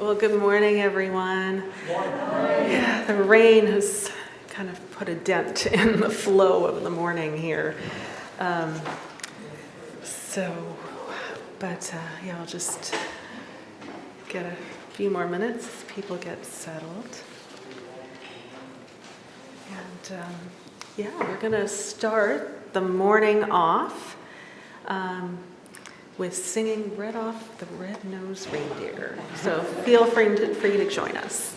Well, good morning, everyone. Yeah, the rain has kind of put a dent in the flow of the morning here. Yeah, I'll just get a few more minutes as people get settled. And we're going to start the morning off with singing Rudolph the Rednosed Reindeer. So feel free to join us.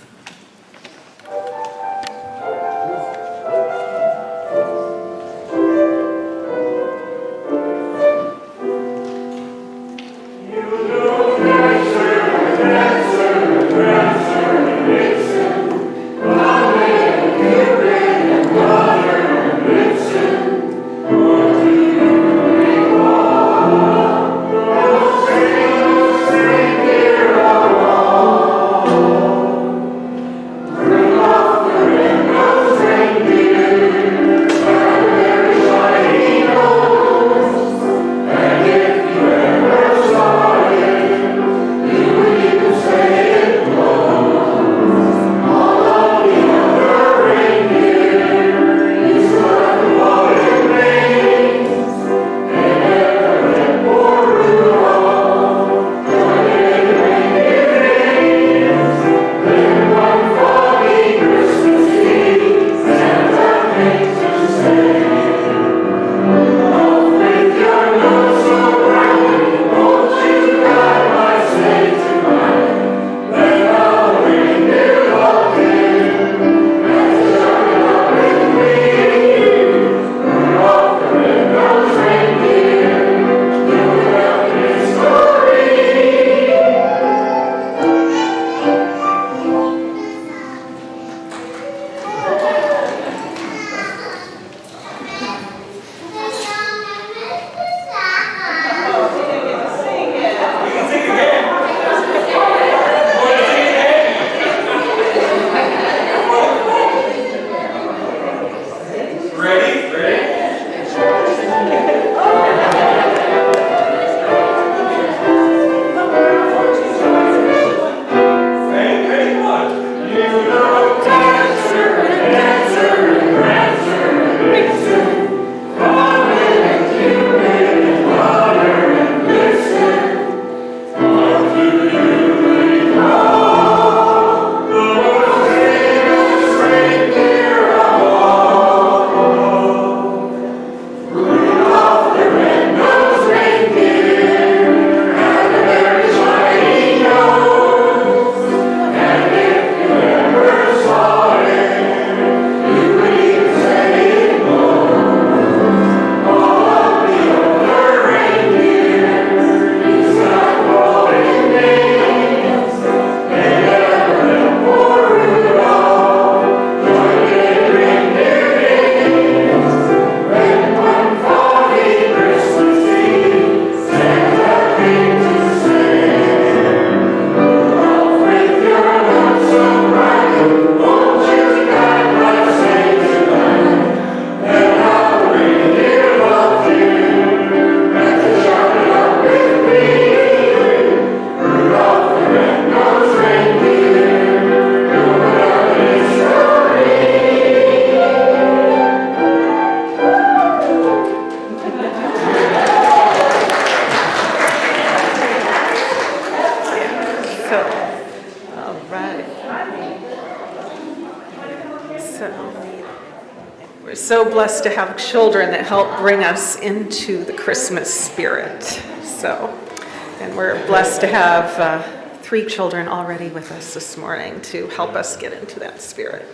So blessed to have children that help bring us into the Christmas spirit. And we're blessed to have 3 children already with us this morning to help us get into that spirit.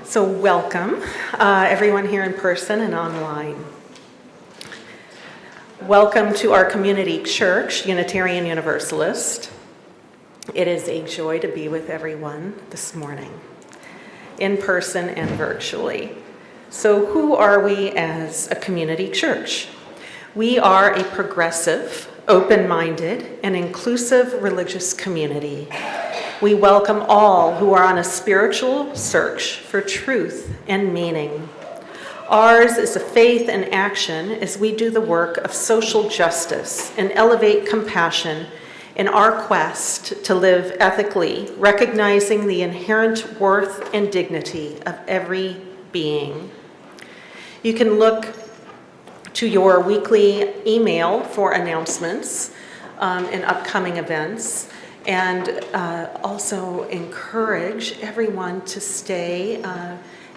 So welcome, everyone here in person and online. Welcome to our community church, Unitarian Universalist. It is a joy to be with everyone this morning, in person and virtually. So who are we as a community church? We are a progressive, open-minded, and inclusive religious community. We welcome all who are on a spiritual search for truth and meaning. Ours is a faith and action as we do the work of social justice and elevate compassion in our quest to live ethically, recognizing the inherent worth and dignity of every being. You can look to your weekly email for announcements and upcoming events, and also encourage everyone to stay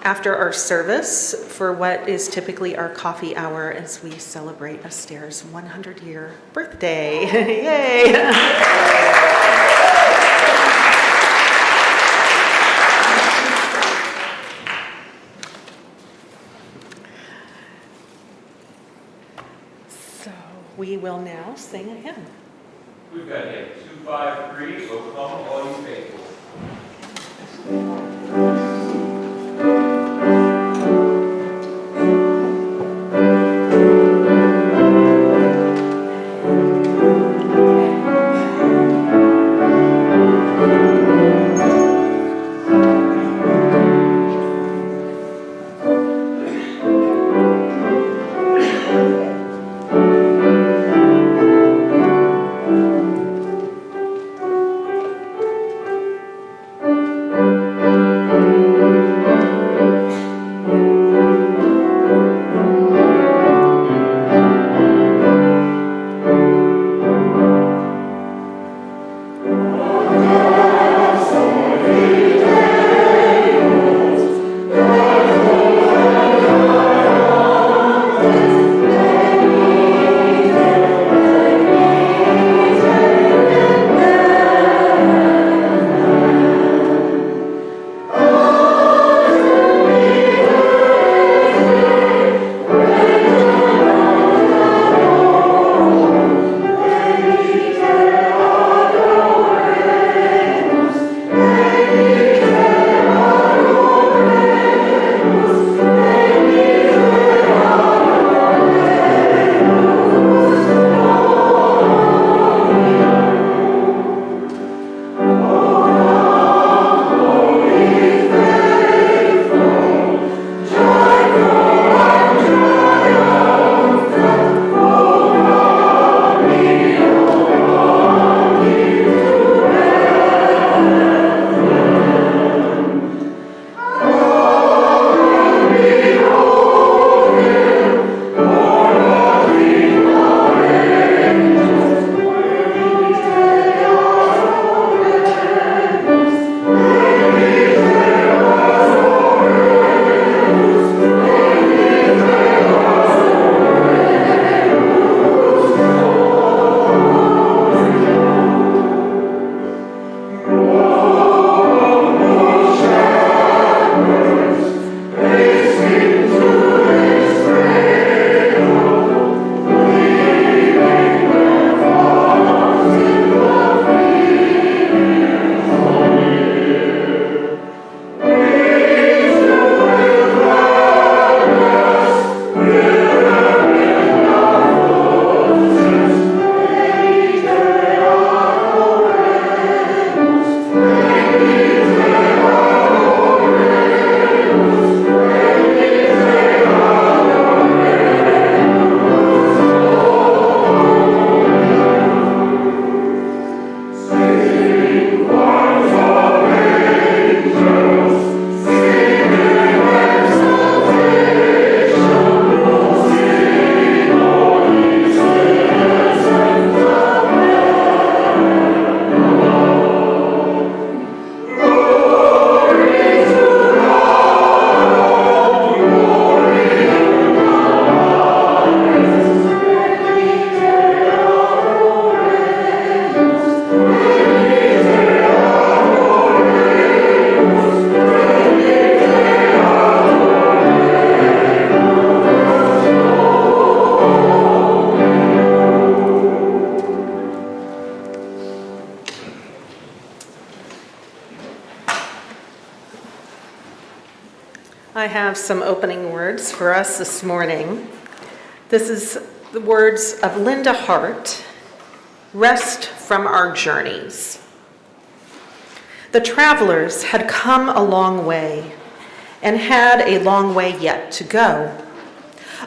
after our service for what is typically our coffee hour as we celebrate Esther's 100-year birthday. Yay! So we will now sing a hymn. We've got hymn 253, O Come All You Faithful. I have some opening words for us this morning. This is the words of Linda Hart, "Rest from our journeys." The travelers had come a long way, and had a long way yet to go.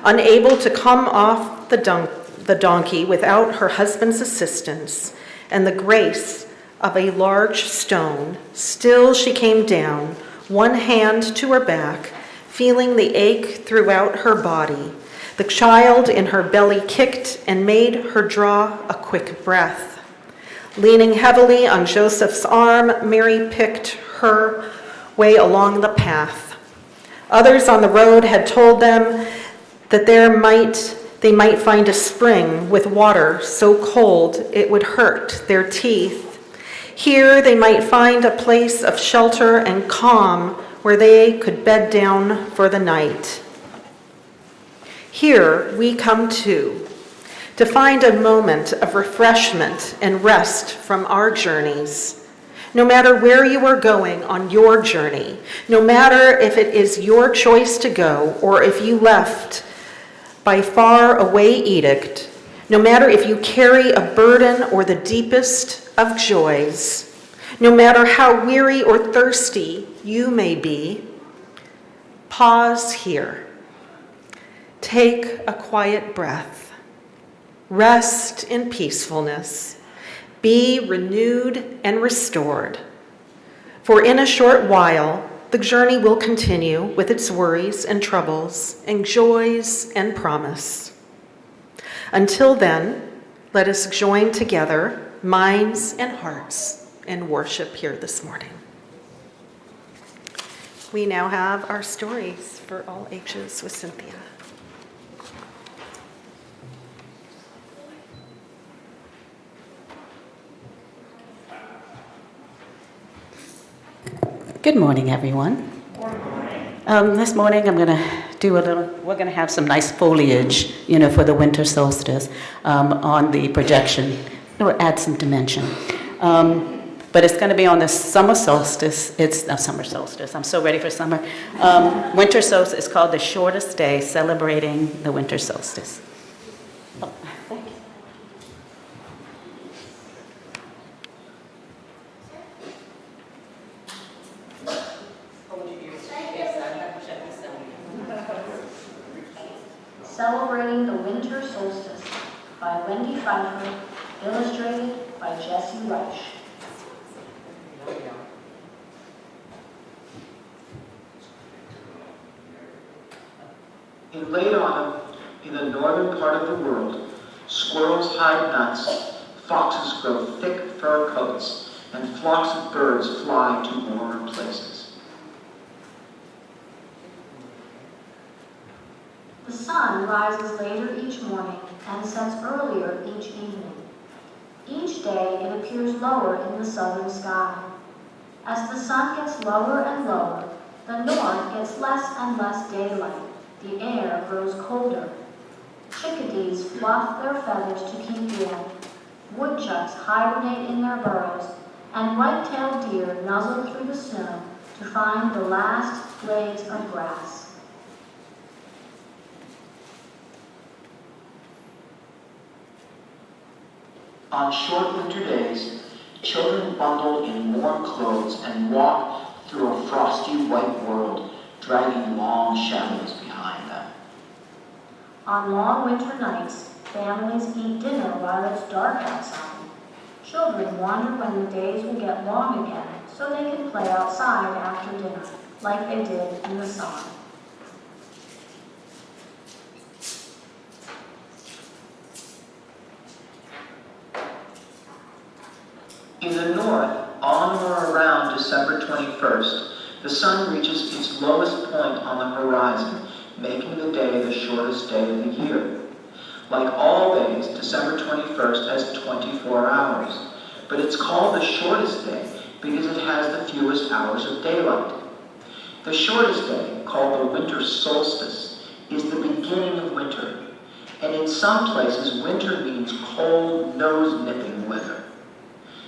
Unable to come off the donkey without her husband's assistance and the grace of a large stone, still she came down, one hand to her back, feeling the ache throughout her body. The child in her belly kicked and made her draw a quick breath. Leaning heavily on Joseph's arm, Mary picked her way along the path. Others on the road had told them that they might find a spring with water so cold it would hurt their teeth. Here they might find a place of shelter and calm where they could bed down for the night. Here we come to find a moment of refreshment and rest from our journeys. No matter where you are going on your journey, no matter if it is your choice to go or if you left by far away edict, no matter if you carry a burden or the deepest of joys, no matter how weary or thirsty you may be, pause here. Take a quiet breath. Rest in peacefulness. Be renewed and restored. For in a short while, the journey will continue with its worries and troubles and joys and promise. Until then, let us join together, minds and hearts, and worship here this morning. We now have our stories for all ages with Cynthia. Good morning, everyone. This morning we're going to have some nice foliage, for the winter solstice on the projection. It'll add some dimension. But it's going to be on the summer solstice. It's not summer solstice. I'm so ready for summer. Winter solstice is called the shortest day, celebrating the winter solstice. Oh, thank you. Celebrating the Winter Solstice by Wendy Pfeiffer, illustrated by Jesse Reich. In late autumn, in the northern part of the world, squirrels hide nuts, foxes grow thick fur coats, and flocks of birds fly to warmer places. The sun rises later each morning and sets earlier each evening. Each day it appears lower in the southern sky. As the sun gets lower and lower, the north gets less and less daylight. The air grows colder. Chickadees fluff their feathers to keep warm. Woodchucks hibernate in their burrows, and white-tailed deer nuzzle through the snow to find the last blades of grass. On short winter days, children bundle in warm clothes and walk through a frosty white world, dragging long shadows behind them. On long winter nights, families eat dinner while it's dark outside. Children wonder when the days will get long again so they can play outside after dinner, like they did in the summer. In the north, on or around December 21st, the sun reaches its lowest point on the horizon, making the day the shortest day of the year. Like all days, December 21st has 24 hours, but it's called the shortest day because it has the fewest hours of daylight. The shortest day, called the winter solstice, is the beginning of winter, and in some places, winter means cold, nose-nipping weather.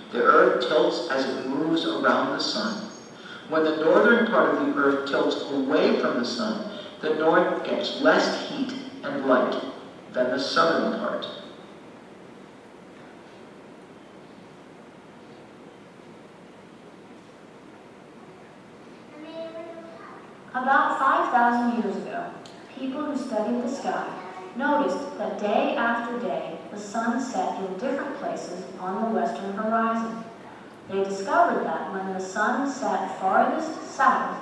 The earth tilts as it moves around the sun. When the northern part of the earth tilts away from the sun, the north gets less heat and light than the southern part. About 5,000 years ago, people who studied the sky noticed that day after day, the sun set in different places on the western horizon. They discovered that when the sun set farthest south,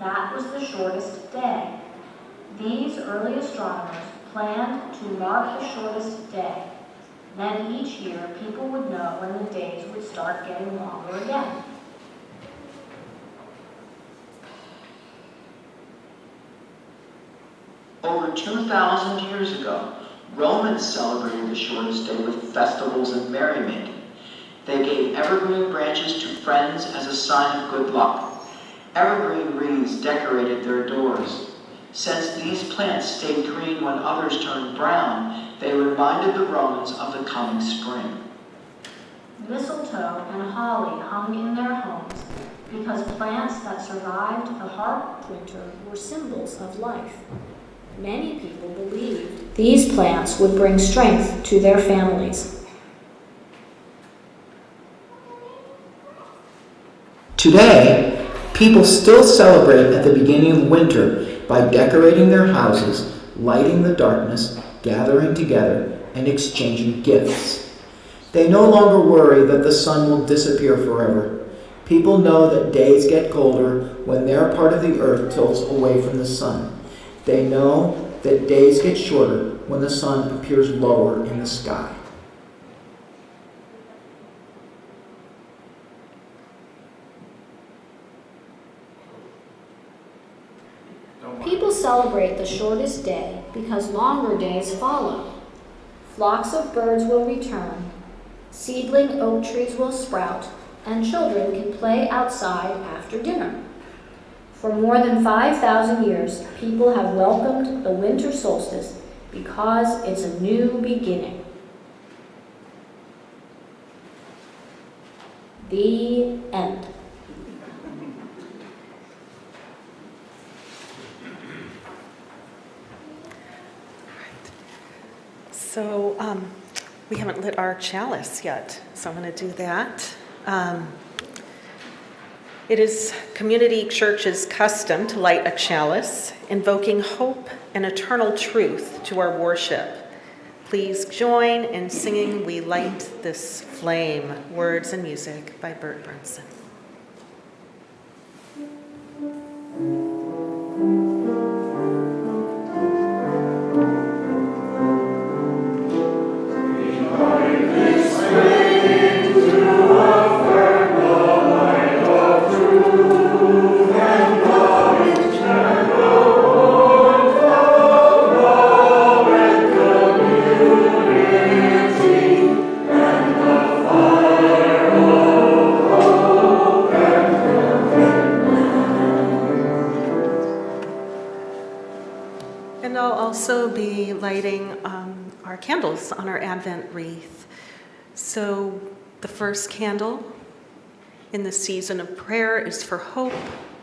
that was the shortest day. These early astronomers planned to mark the shortest day. Then each year, people would know when the days would start getting longer again. Over 2,000 years ago, Romans celebrated the shortest day with festivals and merrymaking. They gave evergreen branches to friends as a sign of good luck. Evergreen wreaths decorated their doors. Since these plants stayed green when others turned brown, they reminded the Romans of the coming spring. Mistletoe and holly hung in their homes because plants that survived the hard winter were symbols of life. Many people believed these plants would bring strength to their families. Today, people still celebrate at the beginning of winter by decorating their houses, lighting the darkness, gathering together, and exchanging gifts. They no longer worry that the sun will disappear forever. People know that days get colder when their part of the earth tilts away from the sun. They know that days get shorter when the sun appears lower in the sky. People celebrate the shortest day because longer days follow. Flocks of birds will return, seedling oak trees will sprout, and children can play outside after dinner. For more than 5,000 years, people have welcomed the winter solstice because it's a new beginning. The end. So we haven't lit our chalice yet, so I'm going to do that. It is Community Church's custom to light a chalice, invoking hope and eternal truth to our worship. Please join in singing We Light This Flame, words and music by Bert Brunson. Also be lighting our candles on our Advent wreath. So the first candle in the season of prayer is for hope,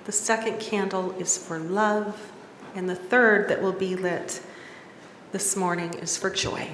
the second candle is for love, and the third that will be lit this morning is for joy.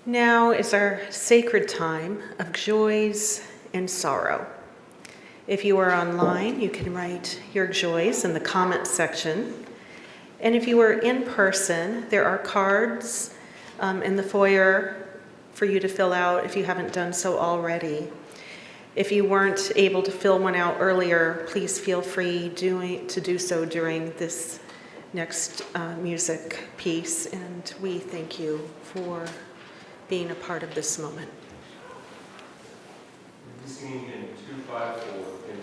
Now is our sacred time of joys and sorrow. If you are online, you can write your joys in the comment section. And if you are in person, there are cards in the foyer for you to fill out if you haven't done so already. If you weren't able to fill one out earlier, please feel free to do so during this next music piece. And we thank you for being a part of this moment. We'll be singing in 254. In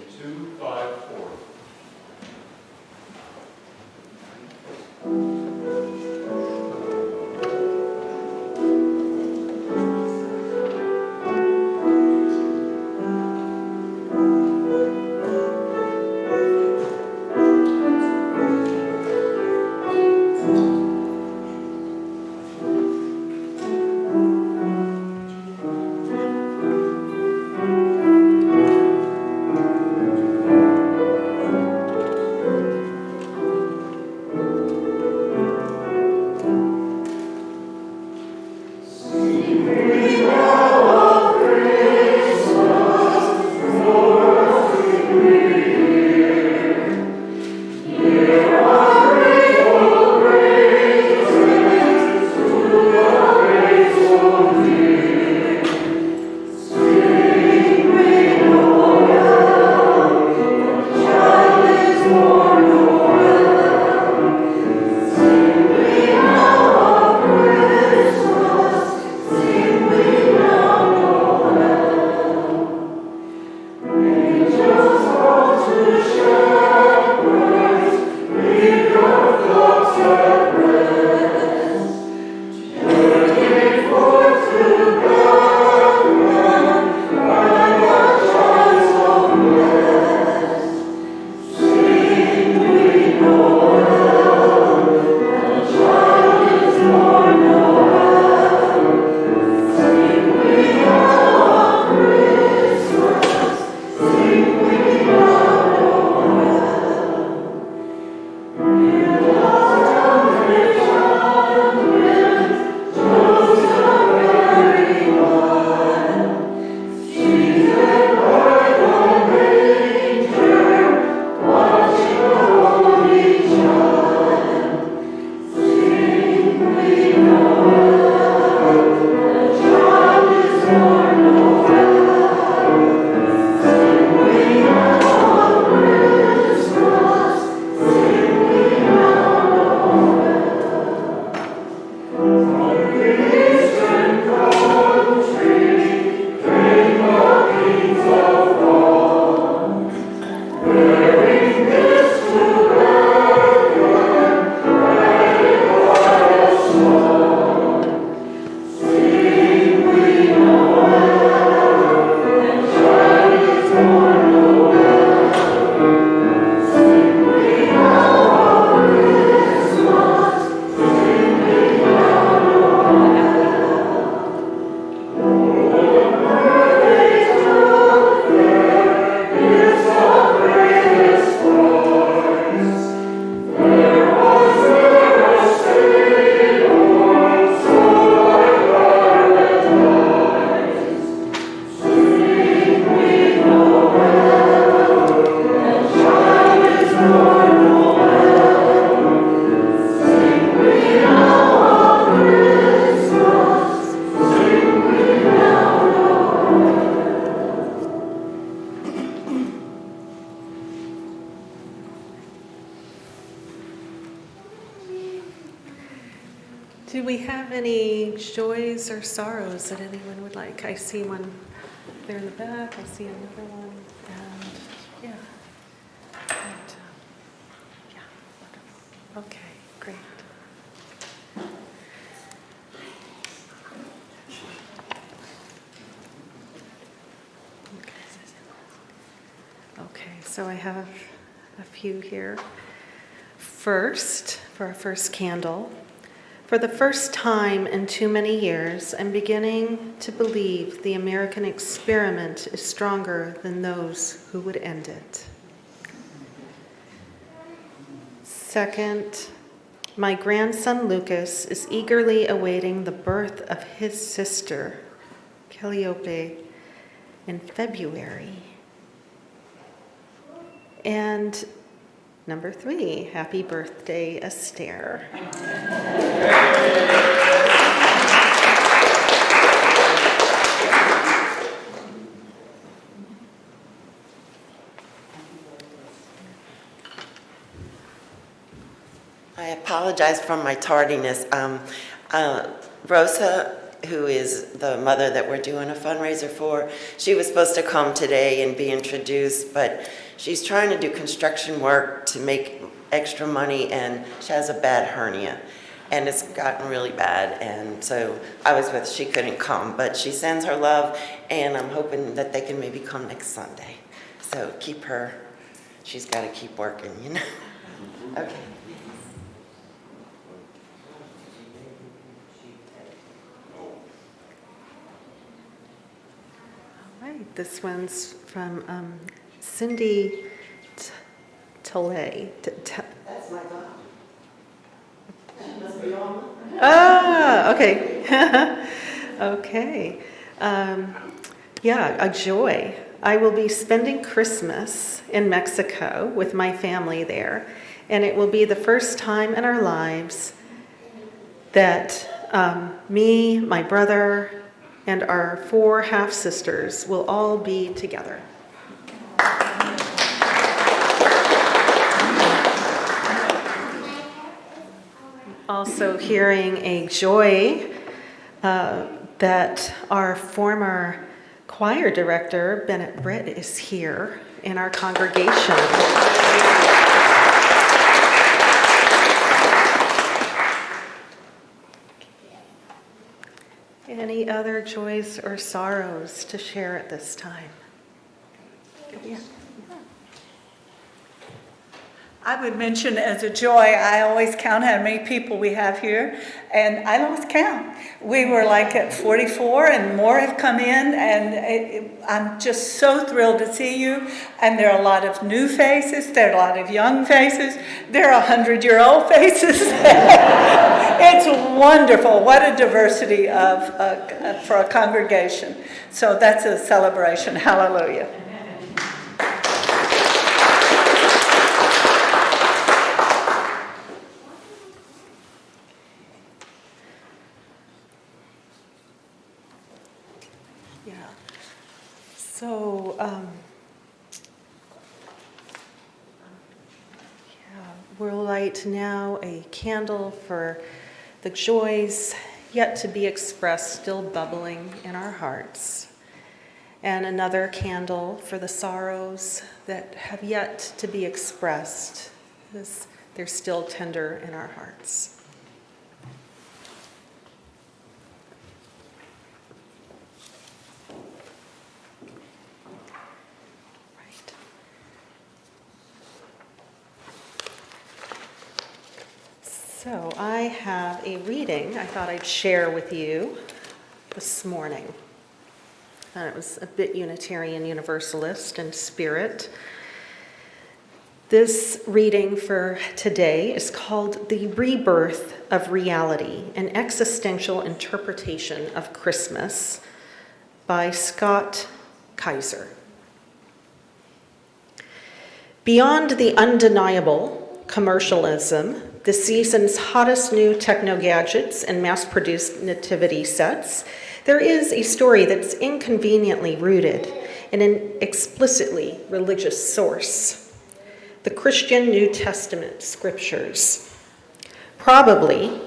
254. Do we have any joys or sorrows that anyone would like? I see one there in the back. I see another one. And yeah. And, yeah, wonderful. Okay, great. Okay, so I have a few here. First, for our first candle, for the first time in too many years, I'm beginning to believe the American experiment is stronger than those who would end it. Second, my grandson Lucas is eagerly awaiting the birth of his sister, Calliope, in February. And number 3, happy birthday, Esther. I apologize for my tardiness. Rosa, who is the mother that we're doing a fundraiser for, she was supposed to come today and be introduced, but she's trying to do construction work to make extra money, and she has a bad hernia, and it's gotten really bad, and so she couldn't come, but she sends her love, and I'm hoping that they can maybe come next Sunday. So keep her, she's got to keep working, you know? Okay. Right, this one's from Cindy Tollet. That's my daughter. She must be on. Ah, okay. Okay. Yeah, a joy. I will be spending Christmas in Mexico with my family there, and it will be the first time in our lives that me, my brother, and our 4 half-sisters will all be together. Also hearing a joy that our former choir director, Bennett Britt, is here in our congregation. Any other joys or sorrows to share at this time? Yeah. I would mention as a joy, I always count how many people we have here, and I lost count. We were like at 44, and more have come in, and I'm just so thrilled to see you. And there are a lot of new faces, there are a lot of young faces, there are 100-year-old faces. It's wonderful. What a diversity for a congregation. So that's a celebration. Hallelujah. Yeah. So, we'll light now a candle for the joys yet to be expressed, still bubbling in our hearts, and another candle for the sorrows that have yet to be expressed, because they're still tender in our hearts. So I have a reading I thought I'd share with you this morning. It was a bit Unitarian Universalist in spirit. This reading for today is called The Rebirth of Reality, an Existential Interpretation of Christmas by Scott Kaiser. Beyond the undeniable commercialism, the season's hottest new techno-gadgets and mass-produced nativity sets, there is a story that's inconveniently rooted in an explicitly religious source, the Christian New Testament scriptures. Probably,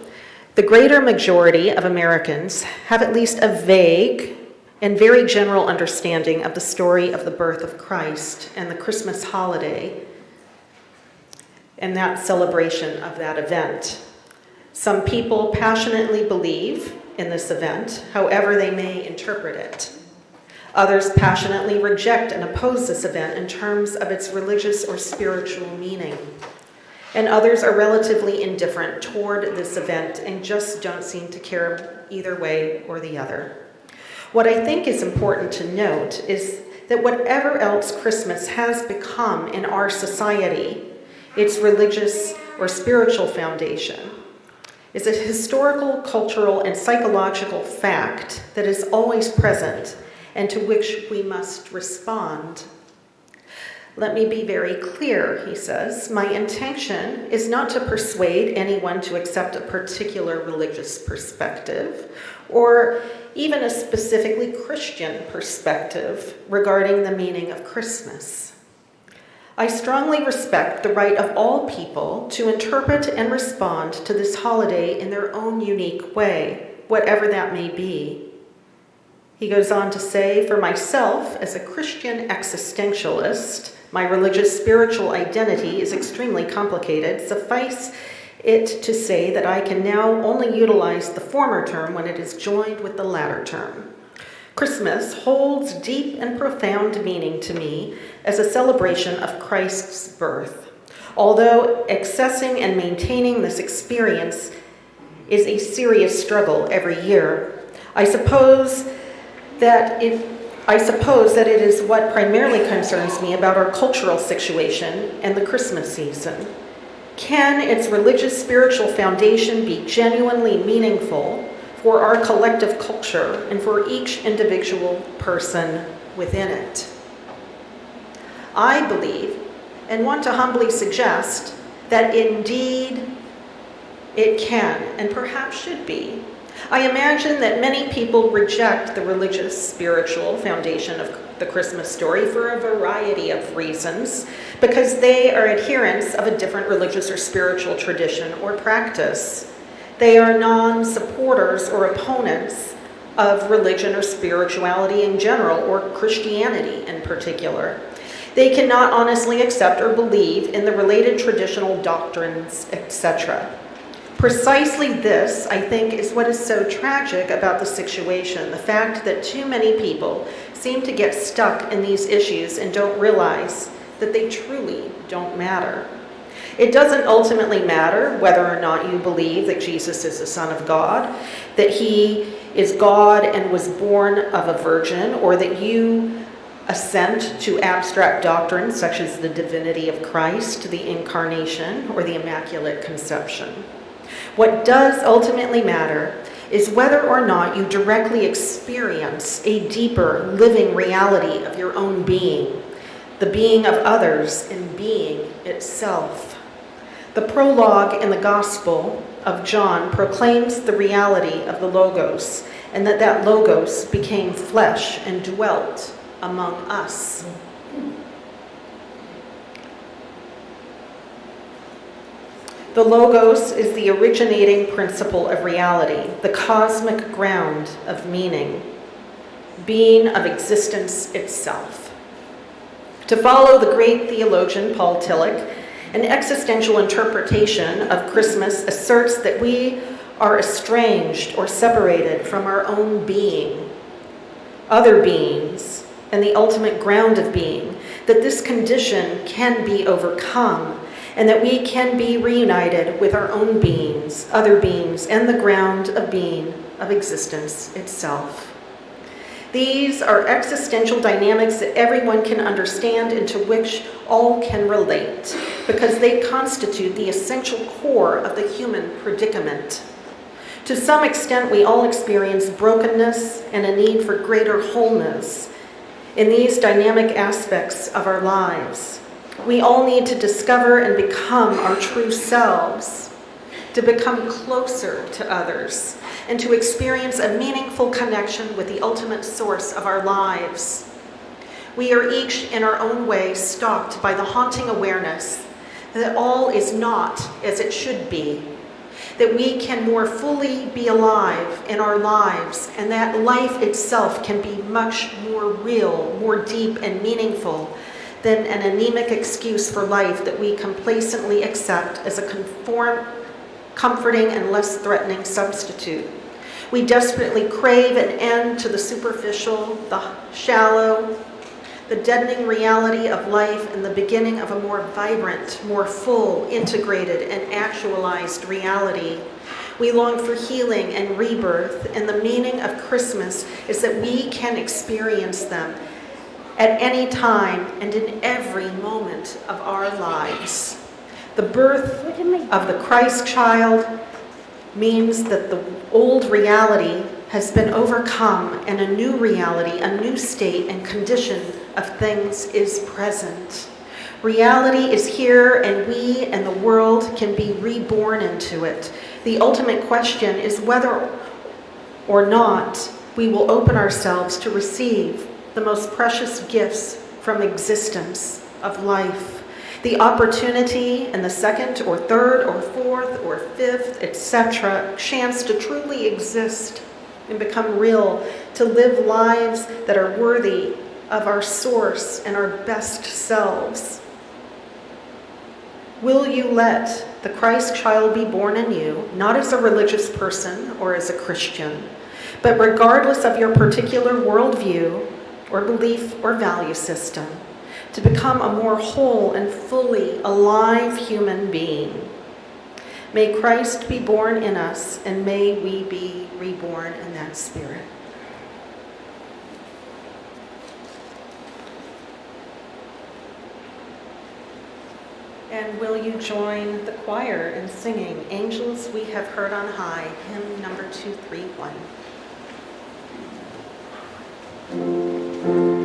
The greater majority of Americans have at least a vague and very general understanding of the story of the birth of Christ and the Christmas holiday and that celebration of that event. Some people passionately believe in this event, however they may interpret it. Others passionately reject and oppose this event in terms of its religious or spiritual meaning. And others are relatively indifferent toward this event and just don't seem to care either way or the other. What I think is important to note is that whatever else Christmas has become in our society, its religious or spiritual foundation, is a historical, cultural, and psychological fact that is always present and to which we must respond. Let me be very clear, he says. My intention is not to persuade anyone to accept a particular religious perspective or even a specifically Christian perspective regarding the meaning of Christmas. I strongly respect the right of all people to interpret and respond to this holiday in their own unique way, whatever that may be. He goes on to say, for myself, as a Christian existentialist, my religious spiritual identity is extremely complicated. Suffice it to say that I can now only utilize the former term when it is joined with the latter term. Christmas holds deep and profound meaning to me as a celebration of Christ's birth. Although accessing and maintaining this experience is a serious struggle every year, I suppose that it is what primarily concerns me about our cultural situation and the Christmas season. Can its religious spiritual foundation be genuinely meaningful for our collective culture and for each individual person within it? I believe and want to humbly suggest that indeed it can and perhaps should be. I imagine that many people reject the religious spiritual foundation of the Christmas story for a variety of reasons because they are adherents of a different religious or spiritual tradition or practice. They are non-supporters or opponents of religion or spirituality in general, or Christianity in particular. They cannot honestly accept or believe in the related traditional doctrines, etc. Precisely this, I think, is what is so tragic about the situation, the fact that too many people seem to get stuck in these issues and don't realize that they truly don't matter. It doesn't ultimately matter whether or not you believe that Jesus is the Son of God, that he is God and was born of a virgin, or that you assent to abstract doctrines such as the divinity of Christ, the incarnation, or the Immaculate Conception. What does ultimately matter is whether or not you directly experience a deeper living reality of your own being, the being of others, and being itself. The prologue in the Gospel of John proclaims the reality of the Logos, and that Logos became flesh and dwelt among us. The Logos is the originating principle of reality, the cosmic ground of meaning, being of existence itself. To follow the great theologian Paul Tillich, an existential interpretation of Christmas asserts that we are estranged or separated from our own being, other beings, and the ultimate ground of being, that this condition can be overcome, and that we can be reunited with our own beings, other beings, and the ground of being, of existence itself. These are existential dynamics that everyone can understand and to which all can relate, because they constitute the essential core of the human predicament. To some extent, we all experience brokenness and a need for greater wholeness in these dynamic aspects of our lives. We all need to discover and become our true selves, to become closer to others, and to experience a meaningful connection with the ultimate source of our lives. We are each in our own way stalked by the haunting awareness that all is not as it should be, that we can more fully be alive in our lives, and that life itself can be much more real, more deep and meaningful than an anemic excuse for life that we complacently accept as a comforting and less threatening substitute. We desperately crave an end to the superficial, the shallow, the deadening reality of life, and the beginning of a more vibrant, more full, integrated, and actualized reality. We long for healing and rebirth, and the meaning of Christmas is that we can experience them at any time and in every moment of our lives. The birth of the Christ child means that the old reality has been overcome and a new reality, a new state and condition of things is present. Reality is here, and we and the world can be reborn into it. The ultimate question is whether or not we will open ourselves to receive the most precious gifts from existence of life. The opportunity and the second or third or fourth or fifth, etc., chance to truly exist and become real, to live lives that are worthy of our source and our best selves. Will you let the Christ child be born in you, not as a religious person or as a Christian, but regardless of your particular worldview or belief or value system, to become a more whole and fully alive human being? May Christ be born in us, and may we be reborn in that spirit. And will you join the choir in singing Angels We Have Heard on High, hymn number 231. Thank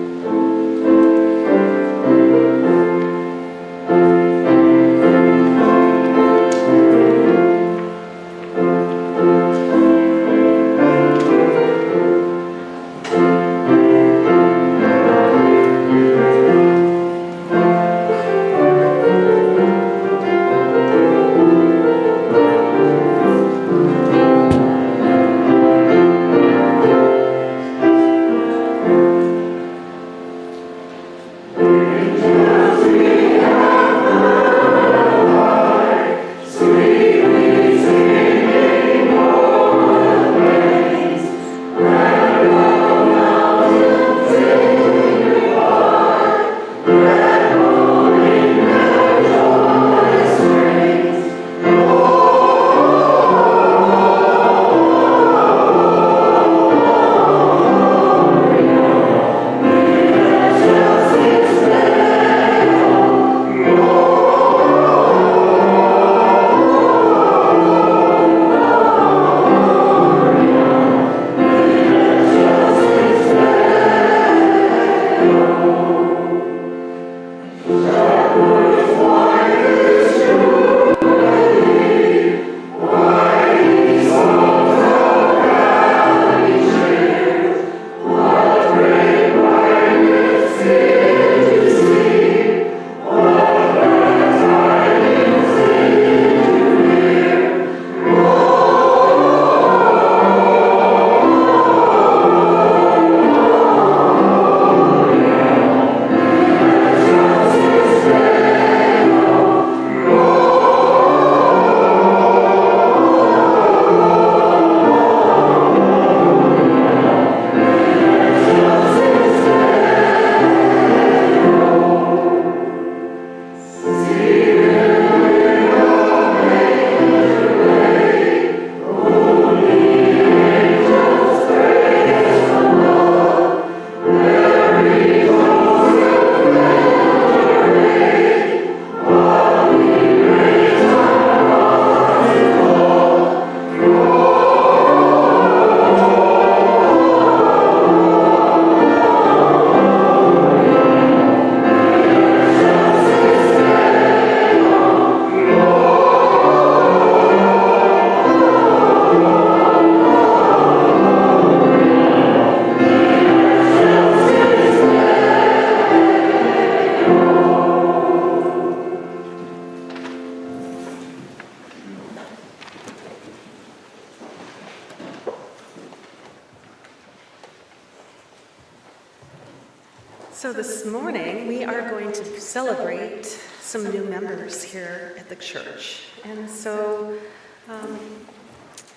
So this morning, we are going to celebrate some new members here at the church. And so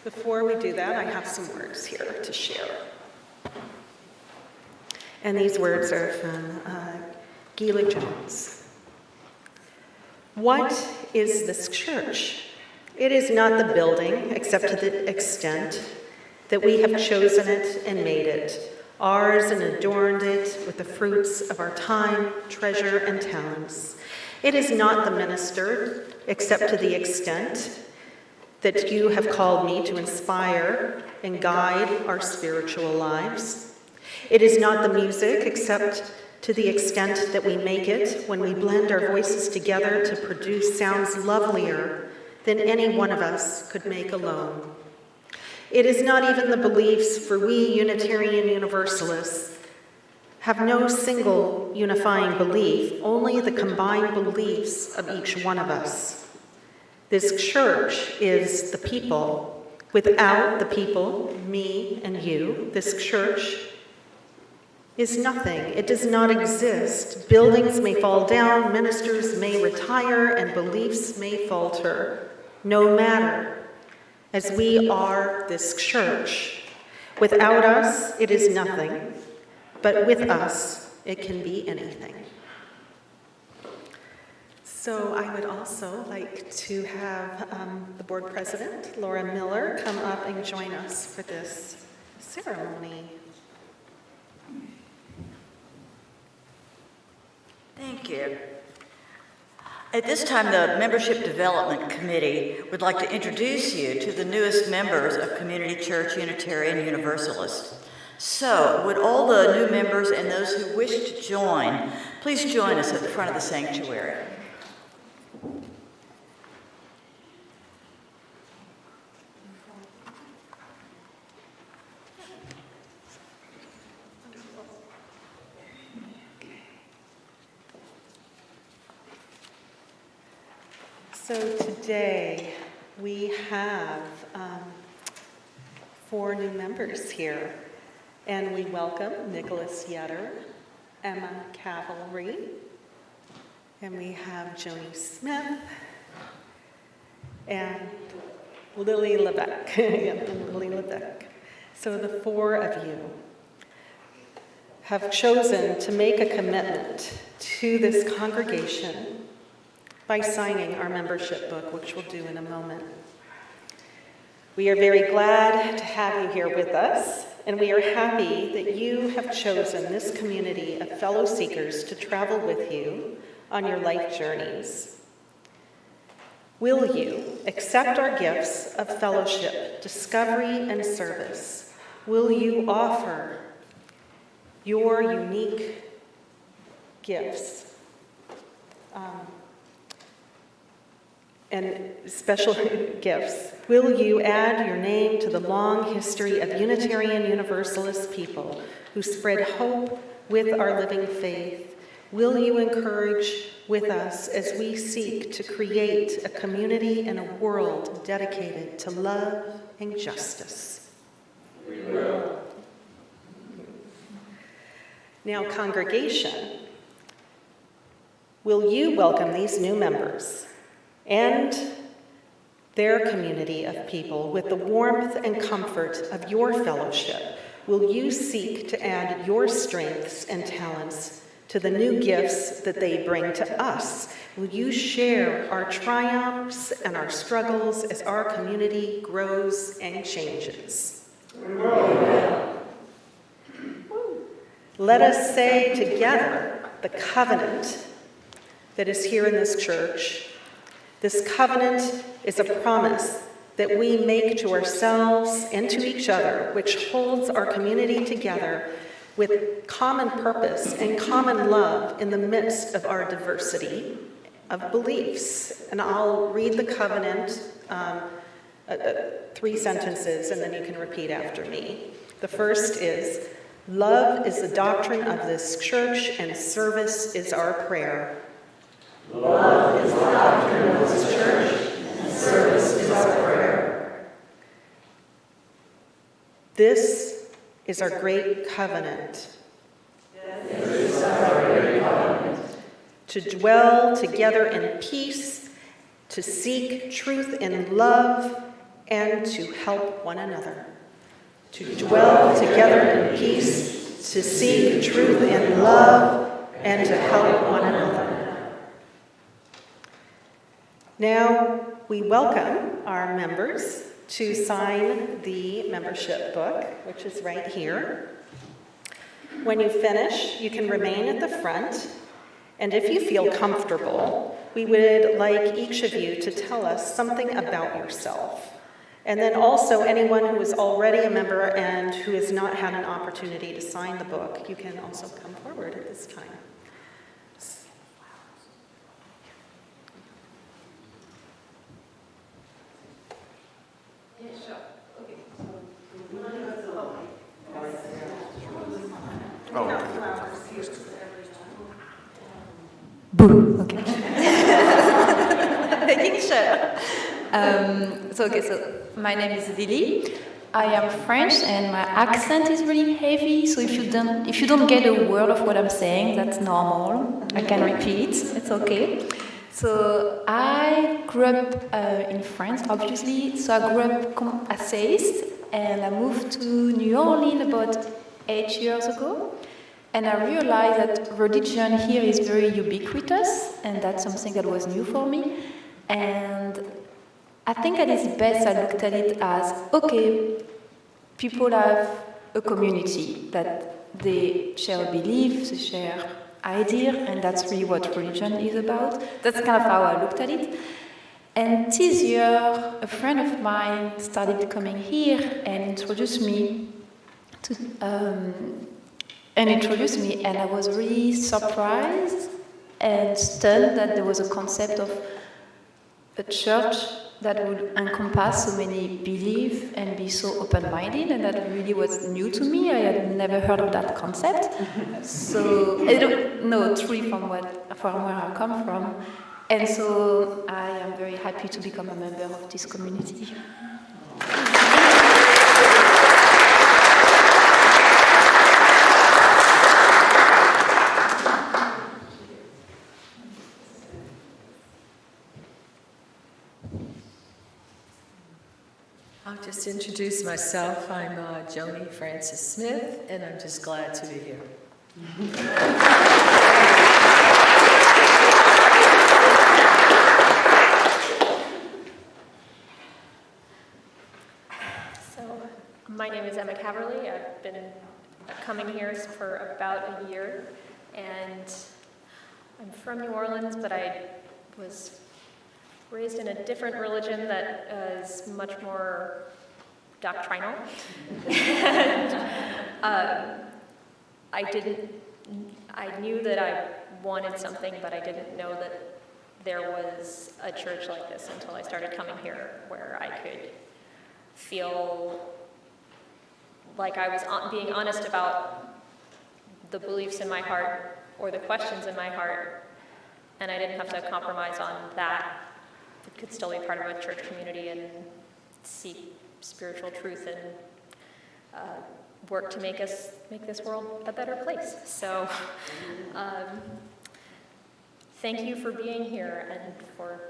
before we do that, I have some words here to share. And these words are from Gila Jones. What is this church? It is not the building, except to the extent that we have chosen it and made it, ours, and adorned it with the fruits of our time, treasure, and talents. It is not the minister, except to the extent that you have called me to inspire and guide our spiritual lives. It is not the music, except to the extent that we make it when we blend our voices together to produce sounds lovelier than any one of us could make alone. It is not even the beliefs, for we Unitarian Universalists have no single unifying belief, only the combined beliefs of each one of us. This church is the people. Without the people, me and you, this church is nothing. It does not exist. Buildings may fall down, ministers may retire, and beliefs may falter. No matter, as we are this church. Without us, it is nothing, but with us, it can be anything. So I would also like to have the board president, Laura Miller, come up and join us for this ceremony. Thank you. At this time, the Membership Development Committee would like to introduce you to the newest members of Community Church Unitarian Universalist. So, would all the new members and those who wish to join, please join us at the front of the sanctuary. So today we have 4 new members here, and we welcome Nicholas Yetter, Emma Cavalry, and we have Joni Smith and Lily Lebec. Lily Lebec. So the 4 of you have chosen to make a commitment to this congregation by signing our membership book, which we'll do in a moment. We are very glad to have you here with us, and we are happy that you have chosen this community of fellow seekers to travel with you on your life journeys. Will you accept our gifts of fellowship, discovery, and service? Will you offer your unique gifts and special gifts? Will you add your name to the long history of Unitarian Universalist people who spread hope with our living faith? Will you encourage with us as we seek to create a community and a world dedicated to love and justice? We will. Now, congregation, will you welcome these new members and their community of people with the warmth and comfort of your fellowship? Will you seek to add your strengths and talents to the new gifts that they bring to us? Will you share our triumphs and our struggles as our community grows and changes? We will. Let us say together the covenant that is here in this church. This covenant is a promise that we make to ourselves and to each other, which holds our community together with common purpose and common love in the midst of our diversity of beliefs. And I'll read the covenant, 3 sentences, and then you can repeat after me. The first is, love is the doctrine of this church, and service is our prayer. Love is the doctrine of this church, and service is our prayer. This is our great covenant. This is our to dwell together in peace, to seek truth in love, and to help one another. To dwell together in peace, to seek truth in love, and to help one another. Now, we welcome our members to sign the membership book, which is right here. When you finish, you can remain at the front, and if you feel comfortable, we would like each of you to tell us something about yourself. And then also, anyone who is already a member and who has not had an opportunity to sign the book, you can also come forward at this time. Boom. Okay. Making sure. So my name is Lily. I am French, and my accent is really heavy. So if you don't get a word of what I'm saying, that's normal. I can repeat. It's okay. So I grew up in France, obviously. So I grew up essayist, and I moved to New Orleans about 8 years ago. And I realized that religion here is very ubiquitous, and that's something that was new for me. And I think at its best, I looked at it as, okay, people have a community that they share beliefs, they share ideas, and that's really what religion is about. That's kind of how I looked at it. And this year, a friend of mine started coming here and introduced me to... and I was really surprised and stunned that there was a concept of a church that would encompass so many beliefs and be so open-minded, and that really was new to me. I had never heard of that concept. So I don't know truly from where I come from, and so I am very happy to become a member of this community. I'll just introduce myself. I'm Joni Francis Smith, and I'm just glad to be here. So, my name is Emma Caverly. I've been coming here for about a year, and I'm from New Orleans, but I was raised in a different religion that is much more doctrinal. And, I knew that I wanted something, but I didn't know that there was a church like this until I started coming here, where I could feel like I was being honest about the beliefs in my heart or the questions in my heart, and I didn't have to compromise on that. It could still be part of a church community and seek spiritual truth and work to make this world a better place. So, thank you for being here and for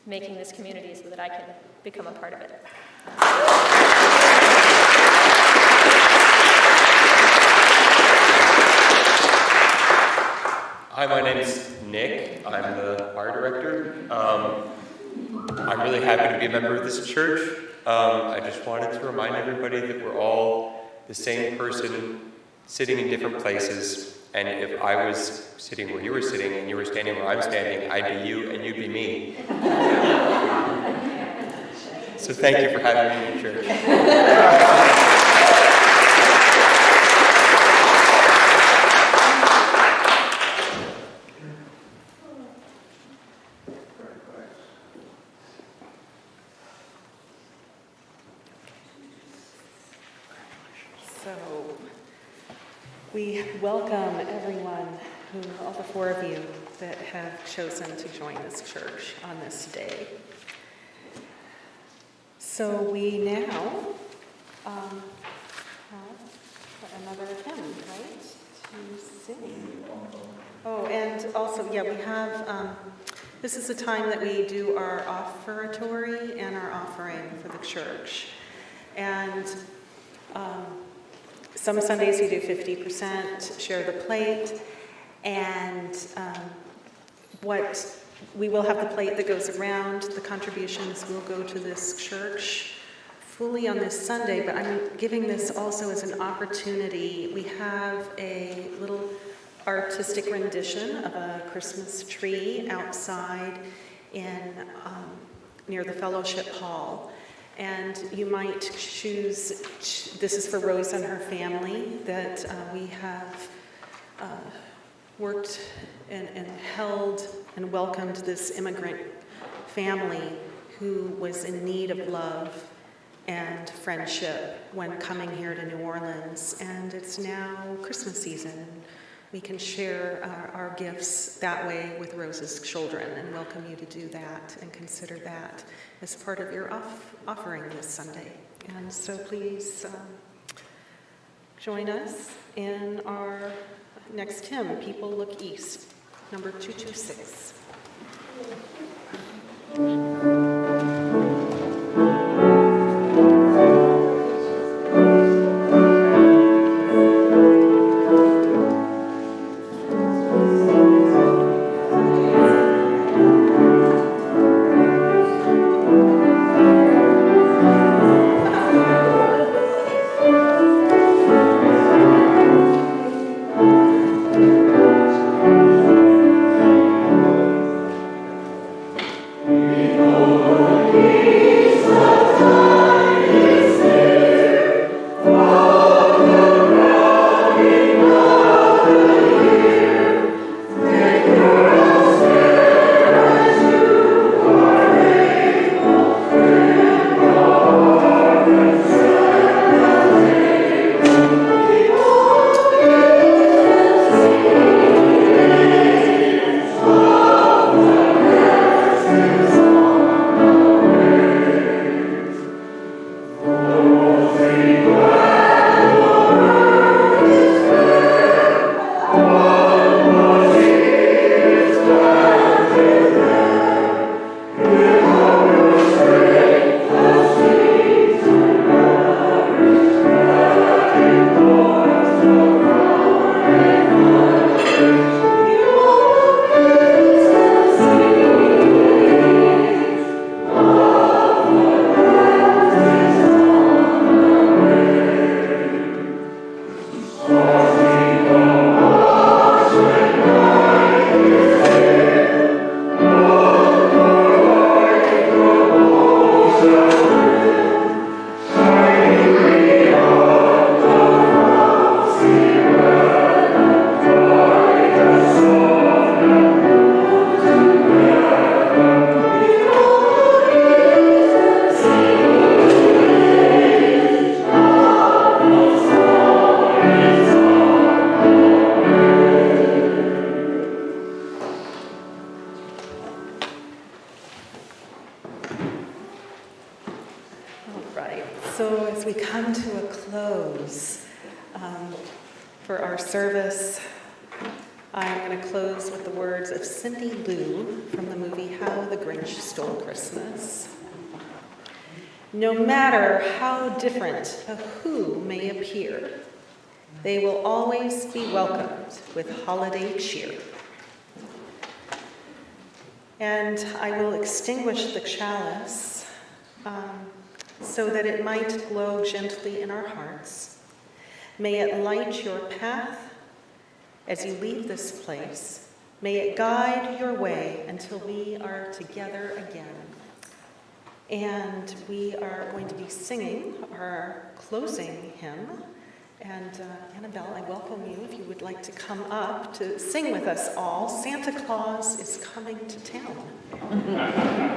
making this community so that I can become a part of it. Hi, my name is Nick. I'm the art director. I'm really happy to be a member of this church. I just wanted to remind everybody that we're all the same person sitting in different places. And if I was sitting where you were sitting and you were standing where I'm standing, I'd be you and you'd be me. So thank you for having me in your church. We welcome everyone, all the four of you that have chosen to join this church on this day. So we now have another hymn, right, to sing. Oh, and also, yeah, we have, this is the time that we do our offertory and our offering for the church. And some Sundays we do 50%, share the plate, and we will have the plate that goes around. The contributions will go to this church fully on this Sunday, but I'm giving this also as an opportunity. We have a little artistic rendition of a Christmas tree outside in near the fellowship hall. And you might choose, this is for Rose and her family, that we have worked and held and welcomed this immigrant family who was in need of love and friendship when coming here to New Orleans. And it's now Christmas season. We can share our gifts that way with Rose's children and welcome you to do that and consider that as part of your offering this Sunday. And so please join us in our next hymn, People Look East, number 226. So as we come to a close for our service, I'm going to close with the words of Cindy Lou from the movie How the Grinch Stole Christmas. No matter how different a who may appear, they will always be welcomed with holiday cheer. And I will extinguish the chalice so that it might glow gently in our hearts. May it light your path as you leave this place. May it guide your way until we are together again. And we are going to be singing our closing hymn. And Annabelle, I welcome you if you would like to come up to sing with us all. Santa Claus is coming to town.